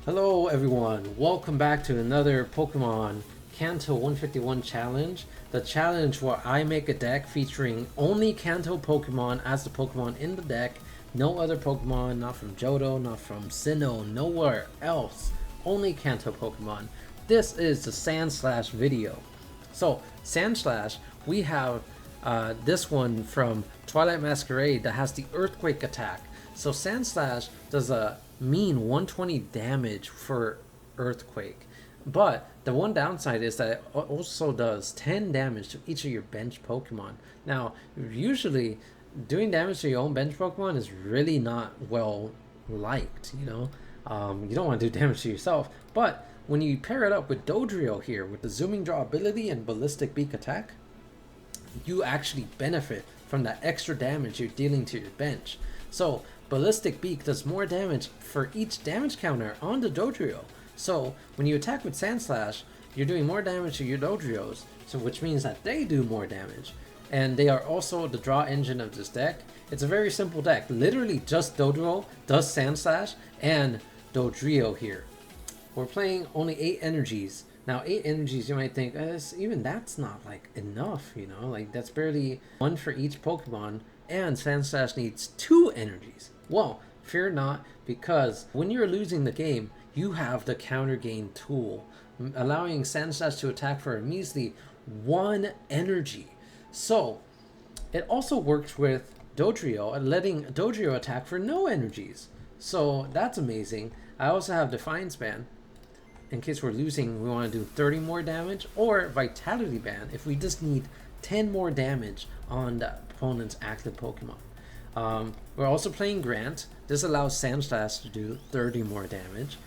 Hello everyone, welcome back to another Pokemon Kanto 151 challenge. The challenge where I make a deck featuring only Kanto Pokemon as the Pokemon in the deck. No other Pokemon, not from Johto, not from Sinnoh, nowhere else. Only Kanto Pokemon. This is the Sandslash video. So Sandslash, we have this one from Twilight Masquerade that has the Earthquake attack. So Sandslash does a mean 120 damage for Earthquake, but the one downside is that it also does 10 damage to each of your bench Pokemon. Now, usually doing damage to your own bench Pokemon is really not well liked, you know. You don't want to do damage to yourself, but when you pair it up with Dodrio here with the Zooming Draw ability and Ballistic Beak attack, you actually benefit from that extra damage you're dealing to your bench. So Ballistic Beak does more damage for each damage counter on the Dodrio. So when you attack with Sandslash, you're doing more damage to your Dodrios, so which means that they do more damage. And they are also the draw engine of this deck. It's a very simple deck. Literally just Dodrio does Sandslash and Dodrio here. We're playing only 8 energies. Now 8 energies, you might think, even that's not like enough, you know, like that's barely one for each Pokemon, and Sandslash needs 2 energies. Well, fear not, because when you're losing the game, you have the Counter Gain tool, allowing Sandslash to attack for a measly 1 energy. So it also works with Dodrio, letting Dodrio attack for no energies. So that's amazing. I also have Defiance Band. In case we're losing, we want to do 30 more damage, or Vitality Band if we just need 10 more damage on the opponent's active Pokemon. We're also playing Grant. This allows Sandslash to do 30 more damage,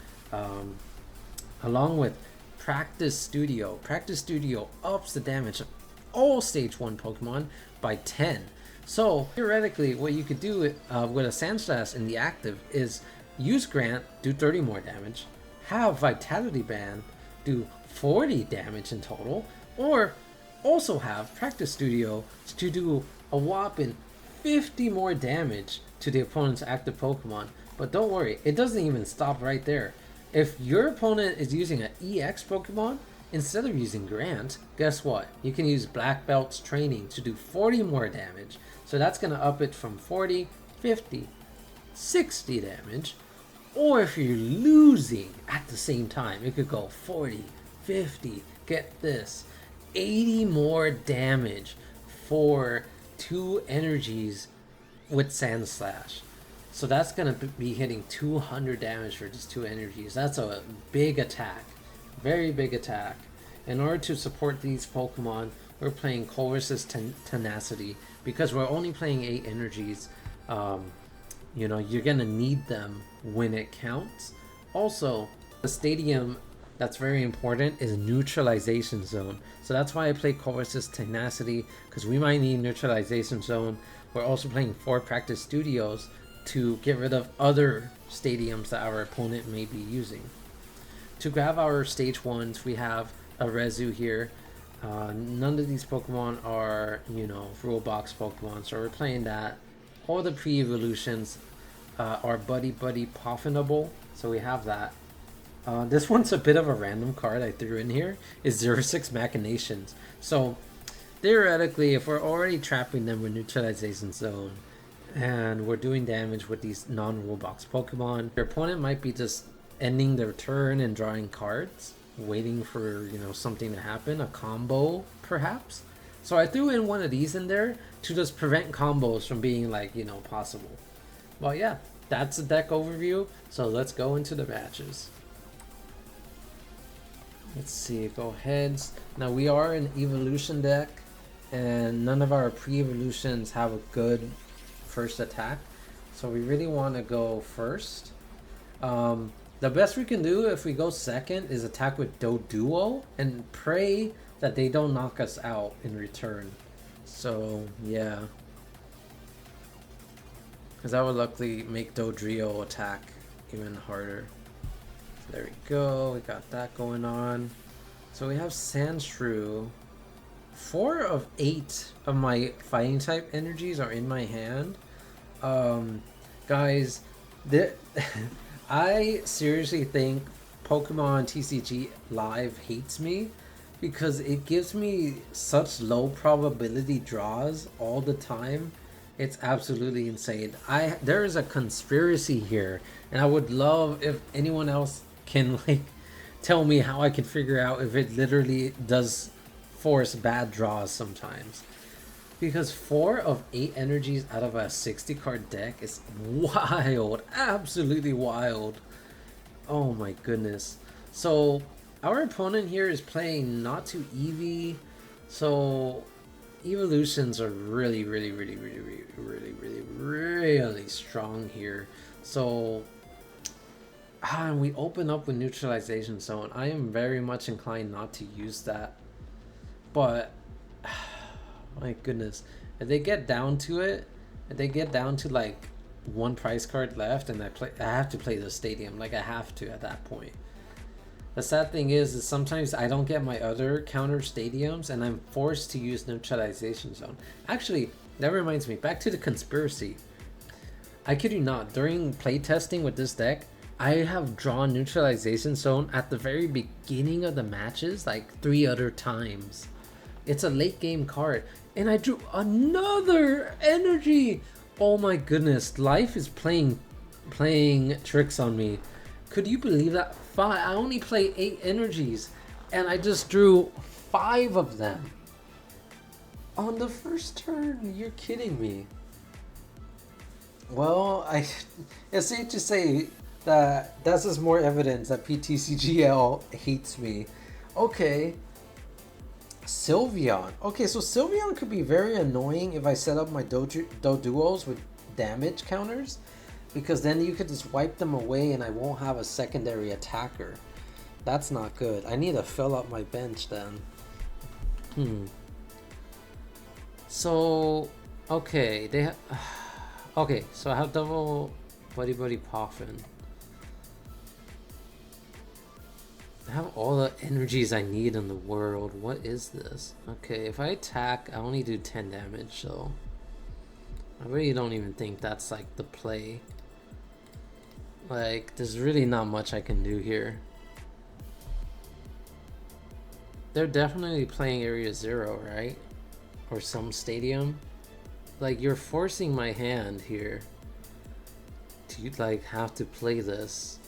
along with Practice Studio. Practice Studio ups the damage of all Stage 1 Pokemon by 10. So theoretically, what you could do with a Sandslash in the active is use Grant, do 30 more damage, have Vitality Band do 40 damage in total, or also have Practice Studio to do a whopping 50 more damage to the opponent's active Pokemon. But don't worry, it doesn't even stop right there. If your opponent is using an EX Pokemon, instead of using Grant, guess what? You can use Black Belt's Training to do 40 more damage. So that's going to up it from 40, 50, 60 damage. Or if you're losing at the same time, it could go 40, 50, get this, 80 more damage for 2 energies with Sandslash. So that's going to be hitting 200 damage for just 2 energies. That's a big attack. Very big attack. In order to support these Pokemon, we're playing Colress's Tenacity. Because we're only playing 8 energies, you know, you're going to need them when it counts. Also, the stadium that's very important is Neutralization Zone. So that's why I play Colress's Tenacity, because we might need Neutralization Zone. We're also playing 4 Practice Studios to get rid of other stadiums that our opponent may be using. To grab our stage 1s, we have Arezu here. None of these Pokemon are, you know, rule box Pokemon, so we're playing that. All the pre-evolutions are Buddy-Buddy Poffin, so we have that. This one's a bit of a random card I threw in here, is Xerosic Machinations. So theoretically, if we're already trapping them with Neutralization Zone and we're doing damage with these non-rule box Pokemon, your opponent might be just ending their turn and drawing cards, waiting for, you know, something to happen, a combo perhaps. So I threw in one of these in there to just prevent combos from being, like, you know, possible. Well, yeah, that's the deck overview. So let's go into the matches. Let's see, go heads. Now we are an evolution deck, and none of our pre-evolutions have a good first attack. So we really want to go first. The best we can do if we go second is attack with Doduo and pray that they don't knock us out in return. So yeah, because that would luckily make Dodrio attack even harder. So there we go, we got that going on. So we have Sandshrew. 4 of 8 of my fighting type energies are in my hand. Guys, I seriously think Pokemon TCG Live hates me because it gives me such low probability draws all the time. It's absolutely insane. There is a conspiracy here, and I would love if anyone else can like tell me how I can figure out if it literally does force bad draws sometimes. Because 4 of 8 energies out of a 60 card deck is wild, absolutely wild. Oh my goodness. So our opponent here is playing not too Eevee, so evolutions are really strong here. So we open up with Neutralization Zone. I am very much inclined not to use that, but my goodness, if they get down to it, if they get down to like 1 prize card left, and I have to play the stadium. Like I have to at that point. The sad thing is sometimes I don't get my other counter stadiums, and I'm forced to use Neutralization Zone. Actually, that reminds me. Back to the conspiracy. I kid you not. During playtesting with this deck, I have drawn Neutralization Zone at the very beginning of the matches, like 3 other times. It's a late game card, and I drew another energy. Oh my goodness, life is playing tricks on me. Could you believe that? I only play 8 energies, and I just drew 5 of them on the first turn. You're kidding me. Well, it's safe to say that that's just more evidence that Ptcgl hates me. Okay. Sylveon. Okay, so Sylveon could be very annoying if I set up my Doduos with damage counters, because then you could just wipe them away and I won't have a secondary attacker. That's not good. I need to fill up my bench then. So, okay, okay, so I have double Buddy-Buddy Poffin. I have all the energies I need in the world. What is this? Okay, if I attack, I only do 10 damage, so I really don't even think that's like the play. Like, there's really not much I can do here. They're definitely playing Area 0, right? Or some stadium. Like, you're forcing my hand here to like have to play this.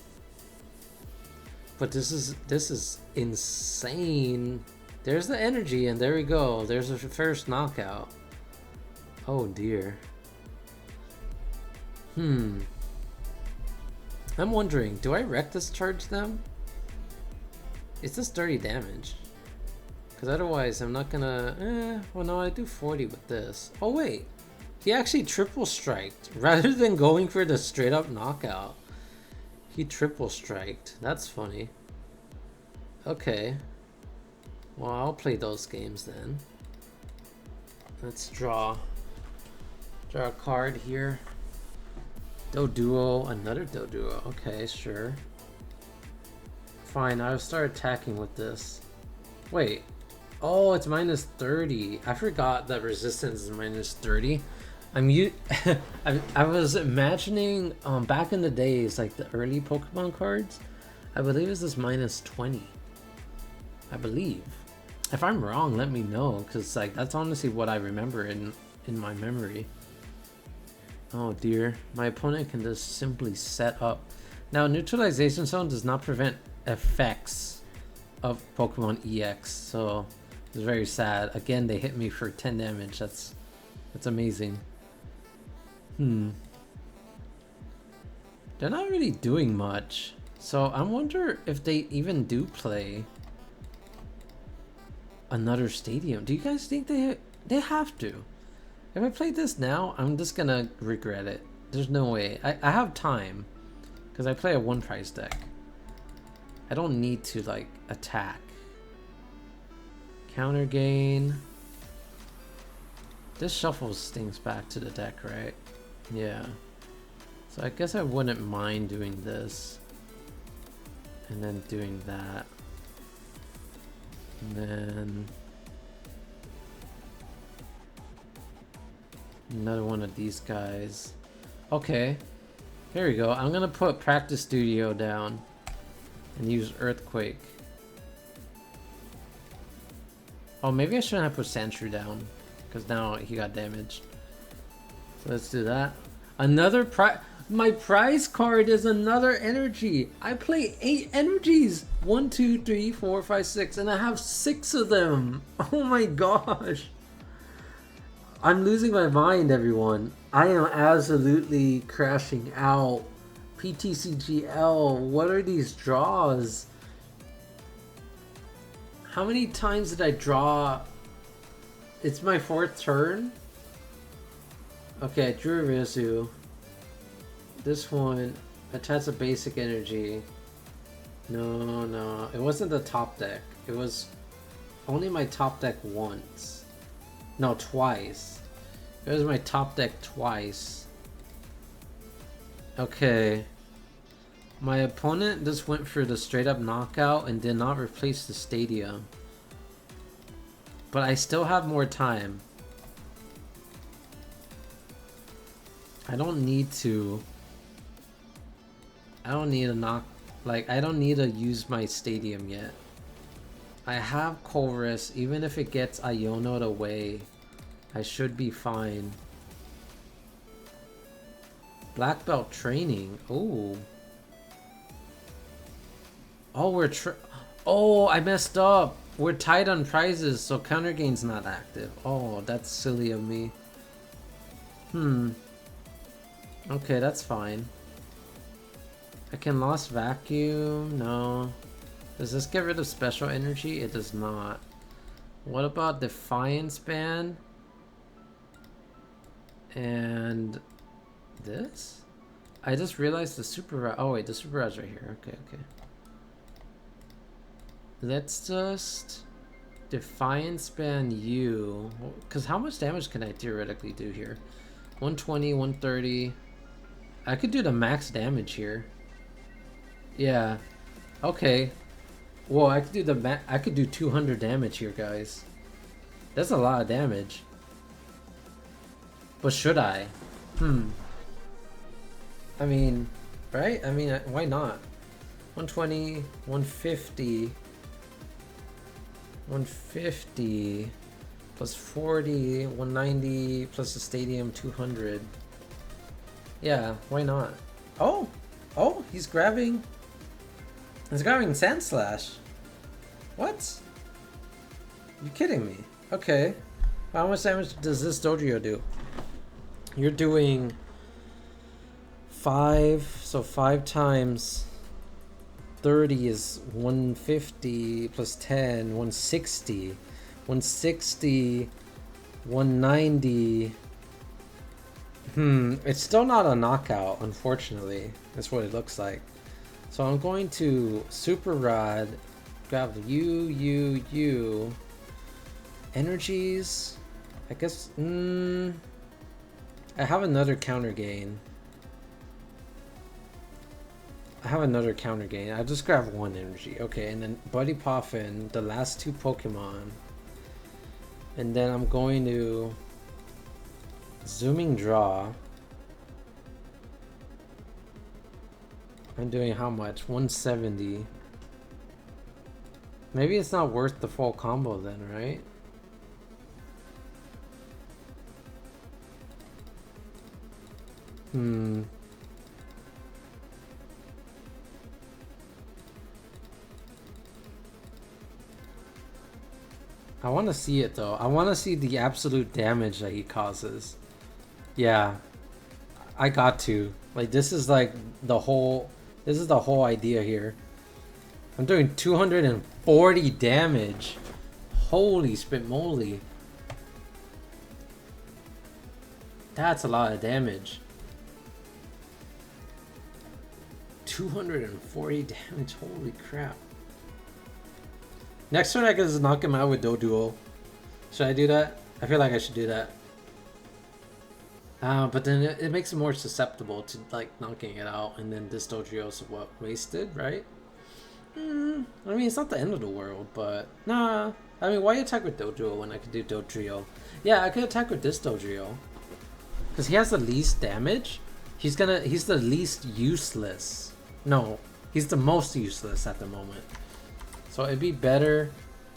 But this is insane. There's the energy, and there we go. There's a first knockout. Oh dear. I'm wondering, do I Reckless Charge them? Is this dirty damage? Because otherwise I'm not gonna... well no, I do 40 with this. Oh wait, he actually triple striked rather than going for the straight up knockout. He triple striked. That's funny. Okay. Well, I'll play those games then. Let's draw a card here. Doduo, another Doduo. Okay, sure. Fine, I'll start attacking with this. Wait. Oh, it's minus 30. I forgot that resistance is minus 30. I was imagining back in the days, like the early Pokemon cards, I believe it's this minus 20. I believe. If I'm wrong, let me know, because like that's honestly what I remember in my memory. Oh dear, my opponent can just simply set up. Now, Neutralization Zone does not prevent effects of Pokemon EX, so it's very sad. Again, they hit me for 10 damage. That's amazing. They're not really doing much, so I wonder if they even do play another stadium. Do you guys think they have to? If I play this now, I'm just gonna regret it. There's no way. I have time, because I play a 1 prize deck. I don't need to like attack. Counter Gain. This shuffles things back to the deck, right? Yeah. So I guess I wouldn't mind doing this. And then doing that. And then another one of these guys. Okay. Here we go. I'm gonna put Practice Studio down and use Earthquake. Oh, maybe I shouldn't have put Sandshrew down because now he got damaged. So let's do that. Another my prize card is another energy. I play 8 energies. 1, 2, 3, 4, 5, 6, and I have 6 of them. Oh my gosh. I'm losing my mind, everyone. I am absolutely crashing out. Ptcgl, what are these draws? How many times did I draw? It's my 4th turn. Okay, I drew Arezu. This one attacks a basic energy. No, it wasn't the top deck. It was only my top deck once. No, twice. It was my top deck twice. Okay. My opponent just went for the straight up knockout and did not replace the stadium. But I still have more time. I don't need to. I don't need to knock. Like, I don't need to use my stadium yet. I have Colress. Even if it gets Iono'd away, I should be fine. Black belt training. Ooh. Oh, oh, I messed up. We're tied on prizes, so Counter Gain's not active. Oh, that's silly of me. Okay, that's fine. I can Lost Vacuum. No. Does this get rid of special energy? It does not. What about Defiance Band? And this? I just realized the Super... Oh wait, the Super Rod's right here. Okay. Let's just Defiance Band U. Because how much damage can I theoretically do here? 120, 130. I could do the max damage here. Yeah. Okay. Whoa, I could do I could do 200 damage here, guys. That's a lot of damage. But should I? I mean, right? I mean, why not? 120, 150. 150 plus 40, 190 plus the stadium 200. Yeah, why not? Oh, he's grabbing Sandslash. What? You kidding me? Okay. How much damage does this Dodrio do? You're doing 5, so 5 times 30 is 150 plus 10, 160. 160, 190. It's still not a knockout, unfortunately. That's what it looks like. So I'm going to Super Rod, grab the U. Energies. I guess, I have another Counter Gain. I'll just grab 1 energy. Okay, and then Buddy Poffin, the last 2 Pokemon. And then I'm going to Zooming Draw. I'm doing how much? 170. Maybe it's not worth the full combo then, right? I want to see it though. I want to see the absolute damage that he causes. Yeah, I got to. Like, this is like the whole idea here. I'm doing 240 damage. Holy spit moly. That's a lot of damage. 240 damage. Holy crap. Next turn I can just knock him out with Doduo. Should I do that? I feel like I should do that. But then it makes it more susceptible to like knocking it out, and then this Dodrio is what, wasted, right? I mean, it's not the end of the world, but nah. I mean, why attack with Dodrio when I could do Dodrio? Yeah, I could attack with this Dodrio because he has the least damage, He's the least useless. No, he's the most useless at the moment. So it'd be better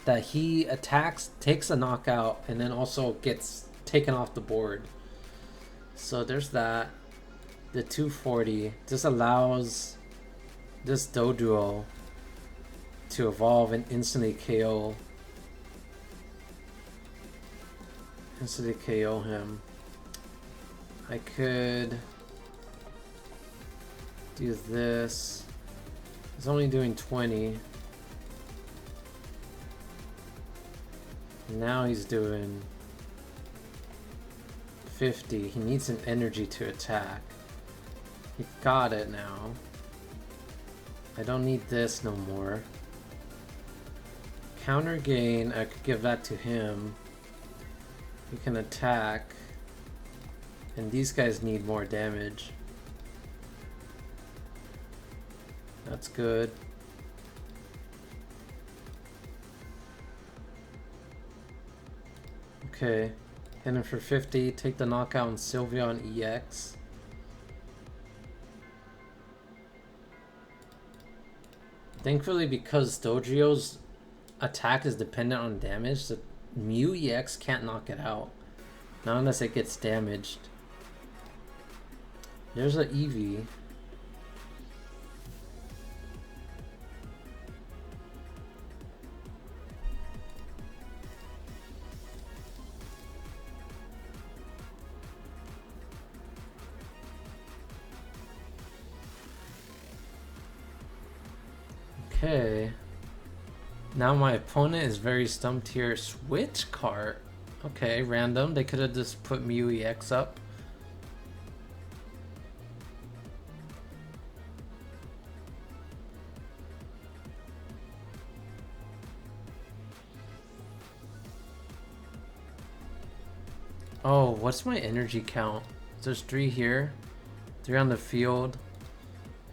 that he attacks, takes a knockout, and then also gets taken off the board. So there's that. The 240. This allows this Doduo to evolve and instantly KO. Instantly KO him. I could do this. It's only doing 20. Now he's doing 50. He needs an energy to attack. He got it now. I don't need this no more. Counter Gain, I could give that to him. He can attack. And these guys need more damage. That's good. Okay. And then for 50, take the knockout on Sylveon EX. Thankfully, because Dodrio's attack is dependent on damage, the Mew EX can't knock it out. Not unless it gets damaged. There's an Eevee. Okay. Now my opponent is very stumped here. Switch cart. Okay, random. They could have just put Mew EX up. Oh, what's my energy count? There's 3 here. 3 on the field.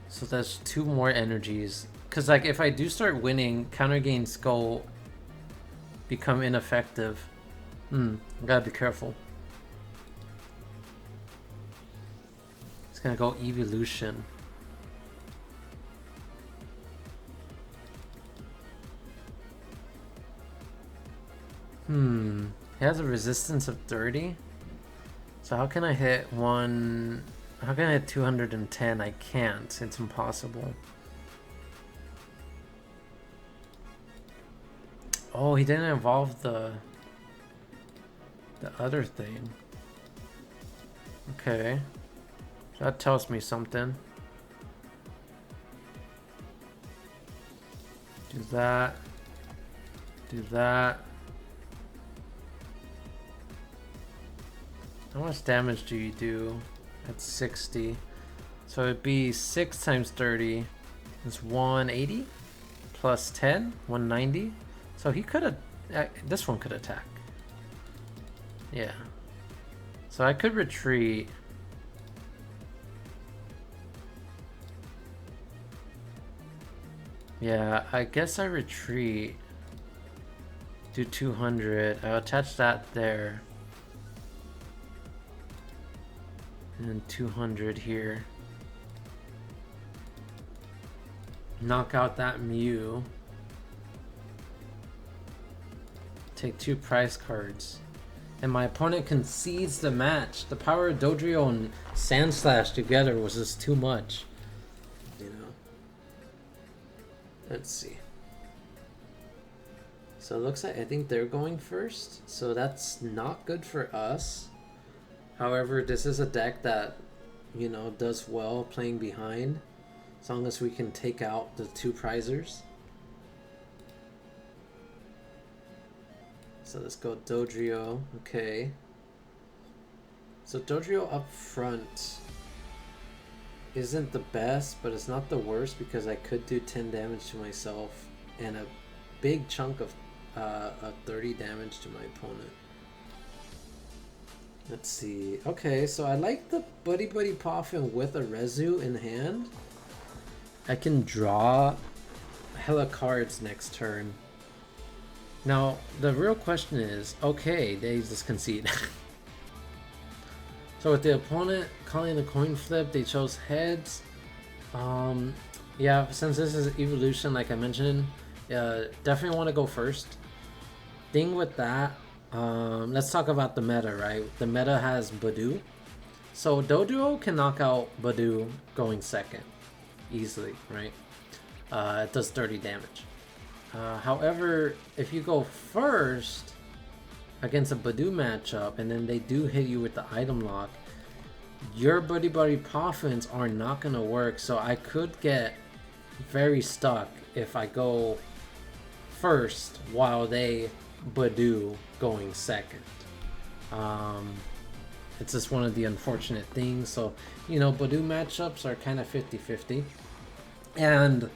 So that's 2 more energies. Because like if I do start winning, counter gains go become ineffective. I gotta be careful. It's gonna go evolution. He has a resistance of 30. So how can I hit one? How can I hit 210? I can't. It's impossible. Oh, he didn't evolve the other thing. Okay. That tells me something. Do that. Do that. How much damage do you do? That's 60. So it'd be 6 times 30. It's 180 plus 10, 190. So he could have, this one could attack. Yeah. So I could retreat. Yeah, I guess I retreat. Do 200. I'll attach that there. And then 200 here. Knock out that Mew. Take 2 prize cards. And my opponent concedes the match. The power of Dodrio and Sandslash together was just too much. You know? Let's see. So it looks like I think they're going first. So that's not good for us. However, this is a deck that, you know, does well playing behind. As long as we can take out the 2 prizers. So let's go Dodrio. Okay. So Dodrio up front isn't the best, but it's not the worst because I could do 10 damage to myself and a big chunk of 30 damage to my opponent. Let's see. Okay, so I like the Buddy-Buddy Poffin with Arezu in hand. I can draw hella cards next turn. Now, the real question is, okay, they just concede. So with the opponent calling the coin flip, they chose heads. Yeah, since this is evolution, like I mentioned, definitely want to go first. Thing with that, let's talk about the meta, right? The meta has Buddy. So Doduo can knock out Buddy going second easily, right? It does 30 damage. However, if you go first against a Buddy matchup and then they do hit you with the item lock, your Buddy-Buddy Poffins are not going to work. So I could get very stuck if I go first while they Buddy going second. It's just one of the unfortunate things. So, you know, Buddy matchups are kind of 50-50. And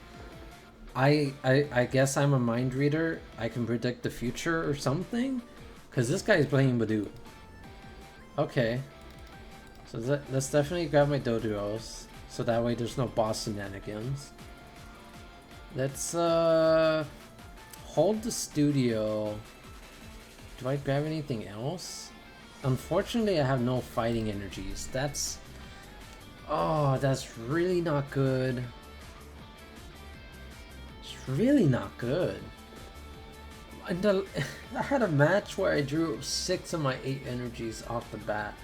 I guess I'm a mind reader. I can predict the future or something. Because this guy's playing Buddy. Okay. So let's definitely grab my Doduos. So that way there's no boss shenanigans. Let's hold the studio. Do I grab anything else? Unfortunately, I have no fighting energies. That's... Oh, that's really not good. It's really not good. I had a match where I drew 6 of my 8 energies off the bat.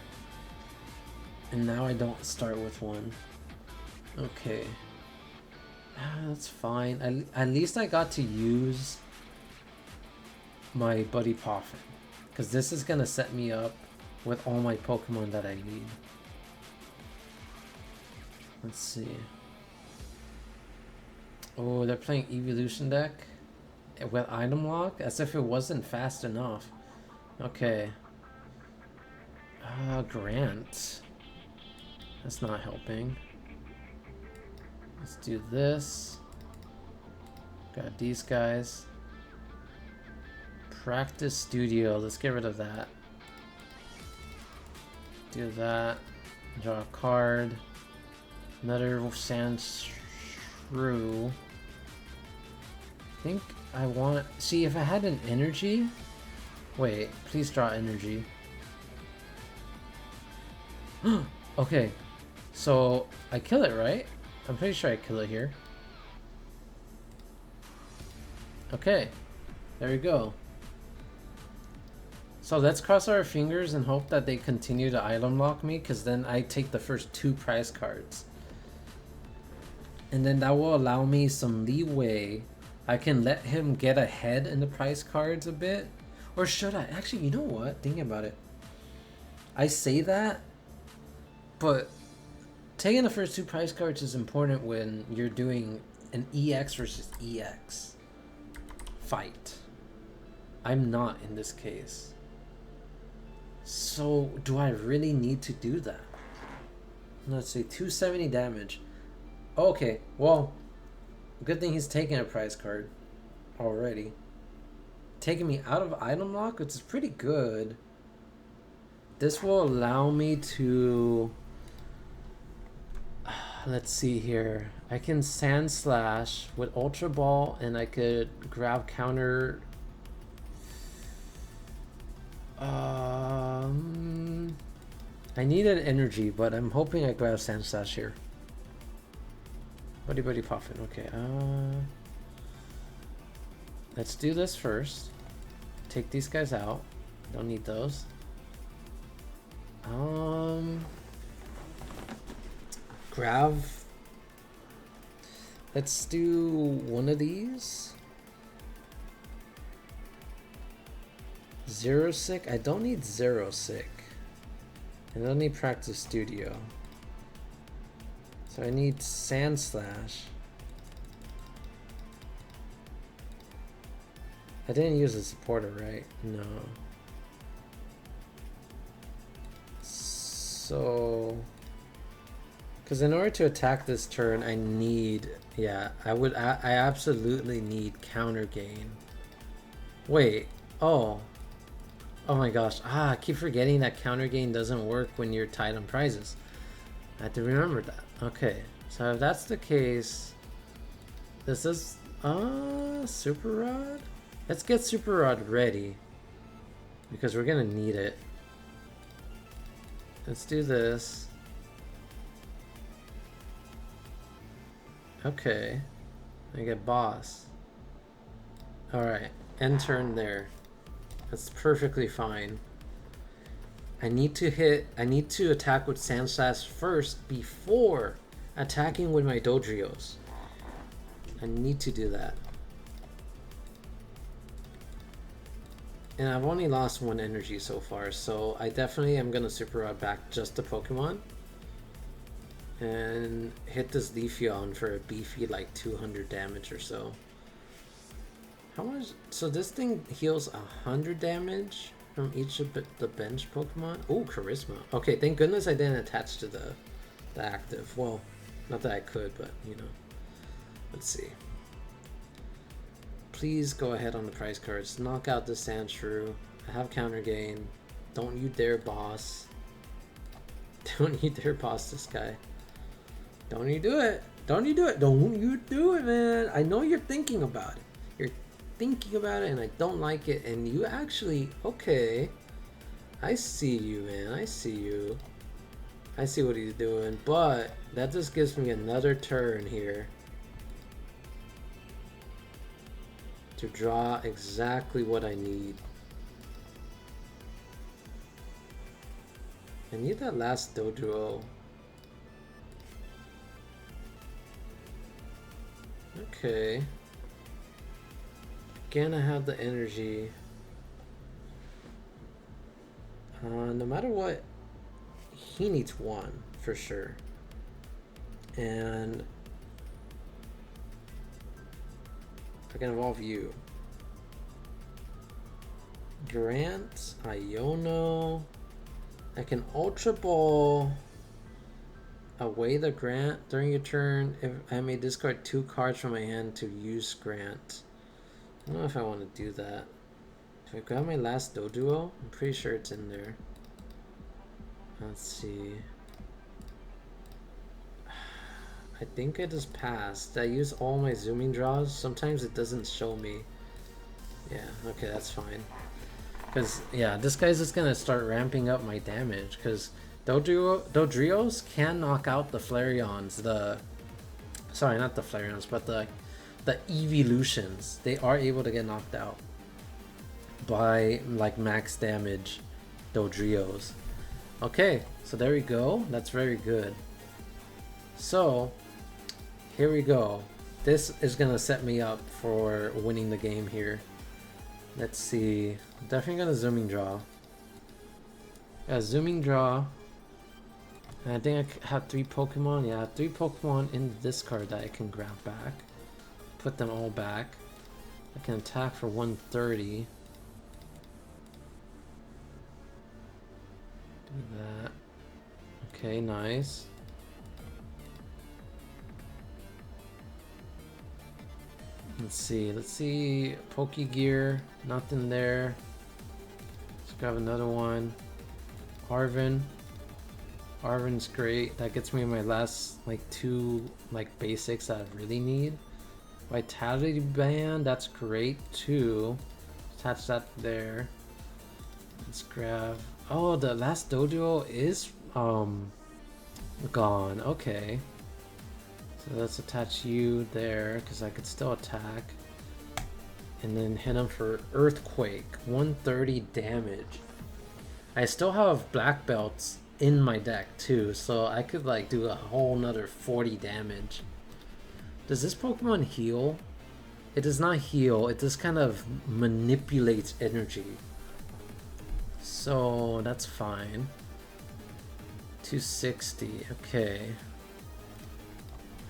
And now I don't start with 1. Okay. That's fine. At least I got to use my Buddy Poffin. Because this is going to set me up with all my Pokemon that I need. Let's see. Oh, they're playing Evolution deck with item lock as if it wasn't fast enough. Okay. Grant. That's not helping. Let's do this. Got these guys. Practice studio. Let's get rid of that. Do that. Draw a card. Another Sandshrew. I think I want... See, if I had an energy... Wait, please draw energy. Okay. So, I kill it, right? I'm pretty sure I kill it here. Okay. There we go. So let's cross our fingers and hope that they continue to item lock me, because then I take the first 2 prize cards. And then that will allow me some leeway. I can let him get ahead in the prize cards a bit. Or should I? Actually, you know what? Thinking about it. I say that, but taking the first 2 prize cards is important when you're doing an EX versus EX fight. I'm not in this case. So, do I really need to do that? Let's see, 270 damage. Okay, well, good thing he's taking a prize card already. Taking me out of item lock, which is pretty good. This will allow me to... Let's see here. I can Sandslash with Ultra Ball, and I could grab counter... I needed energy, but I'm hoping I grab Sandslash here. Buddy-Buddy Poffin. Okay. Let's do this first. Take these guys out. Don't need those. Grab. Let's do one of these. Xerosic. I don't need Xerosic. I don't need Practice Studio. So I need Sandslash. I didn't use a supporter, right? No. So... Because in order to attack this turn, I need... Yeah, I absolutely need Counter Gain. Wait. Oh. Oh my gosh. I keep forgetting that Counter Gain doesn't work when you're tied on prizes. I have to remember that. Okay. So if that's the case... This is... Super Rod? Let's get Super Rod ready. Because we're gonna need it. Let's do this. Okay. I get boss. Alright. End turn there. That's perfectly fine. I need to attack with Sandslash first before attacking with my Dodrios. I need to do that. And I've only lost 1 energy so far, so I definitely am gonna Super Rod back just the Pokemon. And hit this Leafeon for a beefy like 200 damage or so. How much? So this thing heals 100 damage from each of the bench Pokemon. Oh, Charisma. Okay, thank goodness I didn't attach to the active. Well, not that I could, but you know. Let's see. Please go ahead on the prize cards. Knock out the Sandshrew. I have Counter Gain. Don't you dare boss. Don't you dare boss this guy. Don't you do it. Don't you do it. Don't you do it, man. I know you're thinking about it. You're thinking about it and I don't like it. And you actually, okay. I see you, man. I see you. I see what he's doing. But that just gives me another turn here to draw exactly what I need. I need that last Doduo. Okay. Again, I have the energy. No matter what, he needs 1 for sure. And I can evolve you. Grant, Iono. I can Ultra Ball away the Grant during your turn. If I may discard 2 cards from my hand to use Grant. I don't know if I want to do that. If I grab my last Doduo, I'm pretty sure it's in there. Let's see. I think I just passed. I use all my zooming draws. Sometimes it doesn't show me. Yeah, okay, that's fine. Because, yeah, this guy's just going to start ramping up my damage. Because Dodrios can knock out the Flareons. Sorry, not the Flareons, but the Evolutions. They are able to get knocked out by, like, max damage Dodrios. Okay, so there we go. That's very good. So, here we go. This is gonna set me up for winning the game here. Let's see. I'm definitely gonna zooming draw. Yeah, zooming draw. And I think I have 3 Pokemon. Yeah, 3 Pokemon in the discard that I can grab back. Put them all back. I can attack for 130. Do that. Okay, nice. Let's see, Pokégear, nothing there. Let's grab another one. Arven's great. That gets me my last like 2 like basics that I really need. Vitality Band, that's great too. Attach that there. Let's grab, oh, the last Doduo is gone. Okay. So let's attach you there because I could still attack. And then hit him for Earthquake. 130 damage. I still have black belts in my deck too, so I could like do a whole nother 40 damage. Does this Pokemon heal? It does not heal, it just kind of manipulates energy. So that's fine. 260, okay.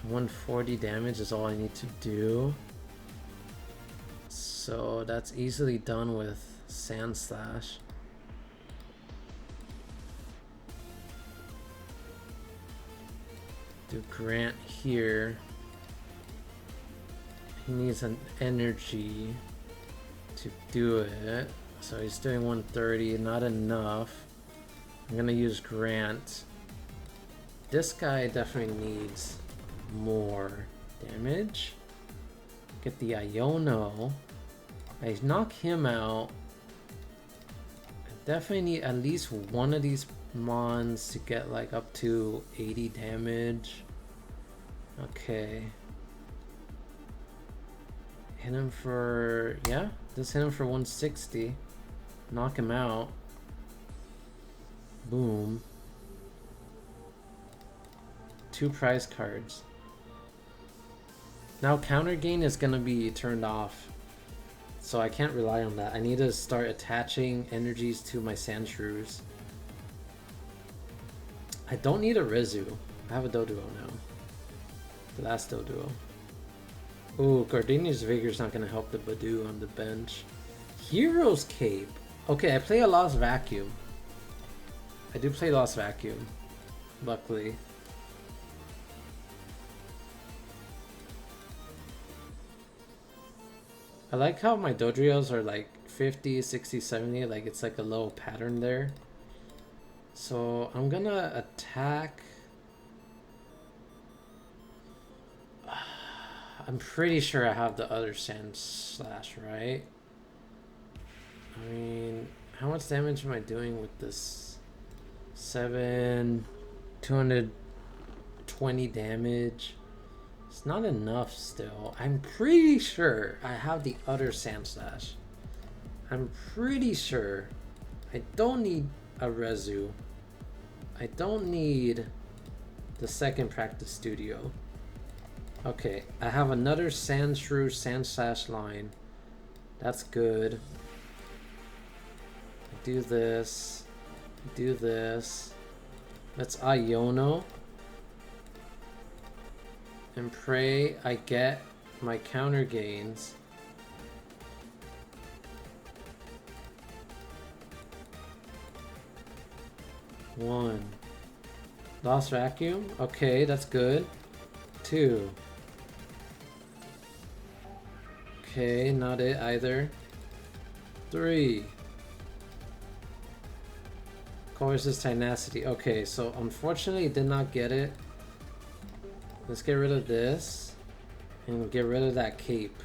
140 damage is all I need to do. So that's easily done with Sandslash. Do Grant here. He needs an energy to do it. So he's doing 130, not enough. I'm gonna use Grant. This guy definitely needs more damage. Get the Iono. I knock him out. I definitely need at least one of these Mons to get like up to 80 damage. Okay. Hit him for, yeah, just hit him for 160. Knock him out. Boom. 2 prize cards. Now Counter Gain is gonna be turned off, so I can't rely on that. I need to start attaching energies to my Sandshrews. I don't need a Arezu. I have a Doduo now. The last Doduo. Ooh, Gardenia's Vigor's not gonna help the Badu on the bench. Hero's Cape. Okay, I play a Lost Vacuum. I do play Lost Vacuum, luckily. I like how my Dodrios are like 50, 60, 70, like it's like a little pattern there. So I'm gonna attack. I'm pretty sure I have the other Sandslash, right? I mean, how much damage am I doing with this? 220 damage. It's not enough still. I'm pretty sure I have the other Sandslash. I'm pretty sure I don't need a Arezu. I don't need the second practice studio. Okay, I have another Sandshrew Sandslash line. That's good. I do this. I do this. Let's Iono. And pray I get my counter gains. One. Lost Vacuum. Okay, that's good. 2. Okay, not it either. 3. Colress Tenacity. Okay, so unfortunately did not get it. Let's get rid of this and get rid of that cape.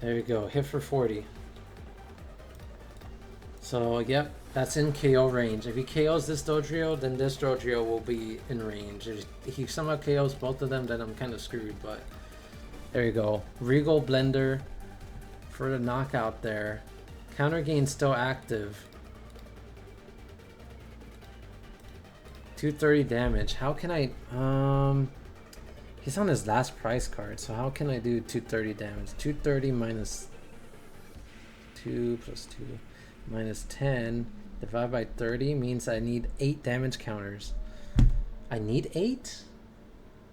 There we go, hit for 40. So yep, that's in KO range. If he KOs this Dodrio, then this Dodrio will be in range. If he somehow KOs both of them, then I'm kind of screwed, but there you go. Regal Blender for the knockout there. Counter gain still active. 230 damage. How can I he's on his last prize card, so how can I do 230 damage? 230 minus 2 plus 2 minus 10 divided by 30 means I need 8 damage counters. I need 8?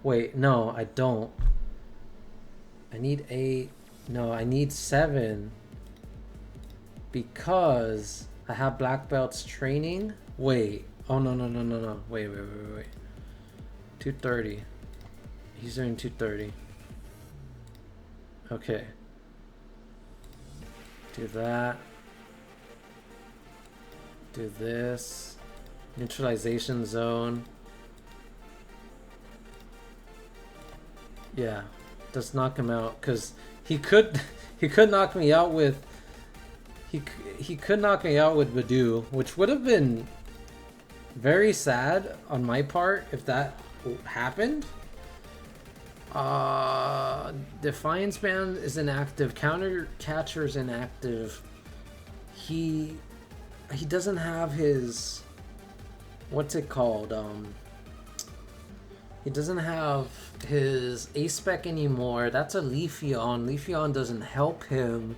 Wait, no, I don't. I need 8. No, I need 7 because I have black belts training. Wait. Oh, no. Wait. 230. He's doing 230. Okay. Do that. Do this. Neutralization zone. Yeah. Just knock him out, because he could knock me out with he could knock me out with Badu, which would have been very sad on my part if that happened. Defiance Band is inactive. Counter Catcher is inactive. He doesn't have his, what's it called? He doesn't have his A-Spec anymore. That's a Leafeon. Leafeon doesn't help him.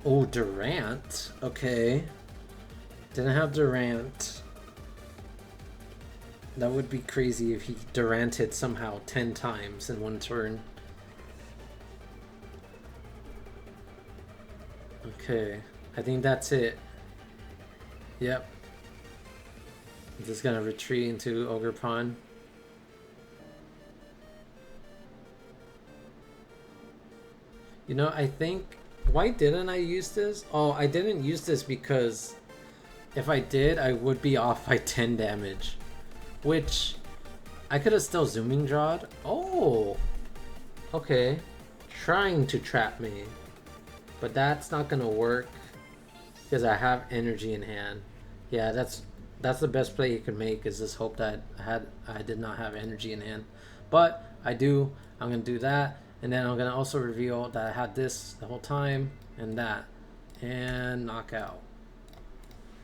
Oh, Durant. Okay. Didn't have Durant. That would be crazy if he Duranted somehow 10 times in one turn. Okay. I think that's it. Yep. I'm just gonna retreat into Ogre Pond. You know, I think Why didn't I use this? Oh, I didn't use this because if I did, I would be off by 10 damage. Which, I could have still zooming drawed. Oh! Okay. Trying to trap me. But that's not gonna work. Because I have energy in hand. Yeah, that's the best play you can make, is just hope that I did not have energy in hand. But I do. I'm gonna do that. And then I'm gonna also reveal that I had this the whole time, and that. And knockout.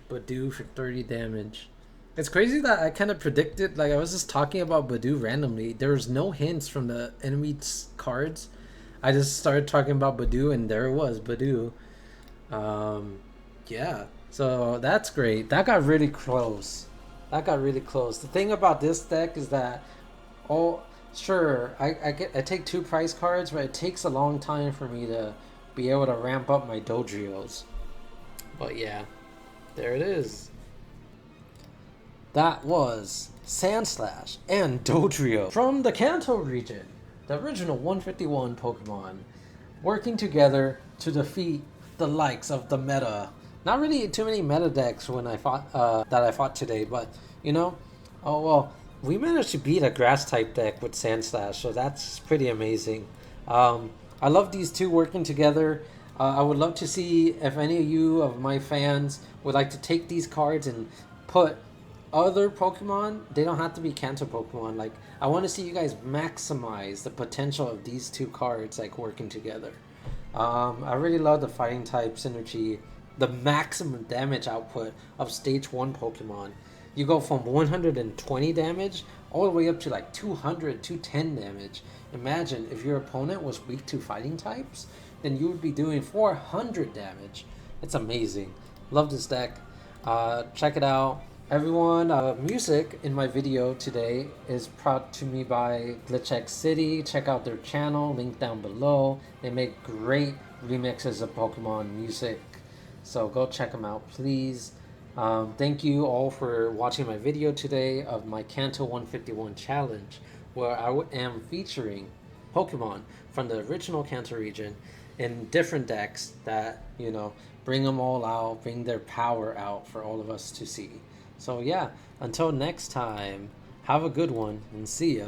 Budou for 30 damage. It's crazy that I kind of predicted, like I was just talking about Budou randomly. There was no hints from the enemy's cards. I just started talking about Budou and there it was, Budou. Yeah, so that's great. That got really close. That got really close. The thing about this deck is that, oh, sure, I take 2 prize cards, but it takes a long time for me to be able to ramp up my Dodrios. But yeah, there it is. That was Sandslash and Dodrio from the Kanto region, the original 151 Pokemon, working together to defeat the likes of the meta. Not really too many meta decks when I fought that I fought today, but you know, oh well, we managed to beat a grass type deck with Sandslash, so that's pretty amazing. I love these two working together. I would love to see if any of you of my fans would like to take these cards and put other Pokemon. They don't have to be Kanto Pokemon. Like, I want to see you guys maximize the potential of these two cards, like, working together. I really love the fighting type synergy, the maximum damage output of stage 1 Pokemon. You go from 120 damage all the way up to like 200, 210 damage. Imagine if your opponent was weak to fighting types, then you would be doing 400 damage. It's amazing. Love this deck. Check it out. Everyone, music in my video today is brought to me by GlitchXCity. Check out their channel, link down below. They make great remixes of Pokemon music, so go check them out, please. Thank you all for watching my video today of my Kanto 151 challenge, where I am featuring Pokemon from the original Kanto region in different decks that, you know, bring them all out, bring their power out for all of us to see. So yeah, until next time, have a good one and see ya.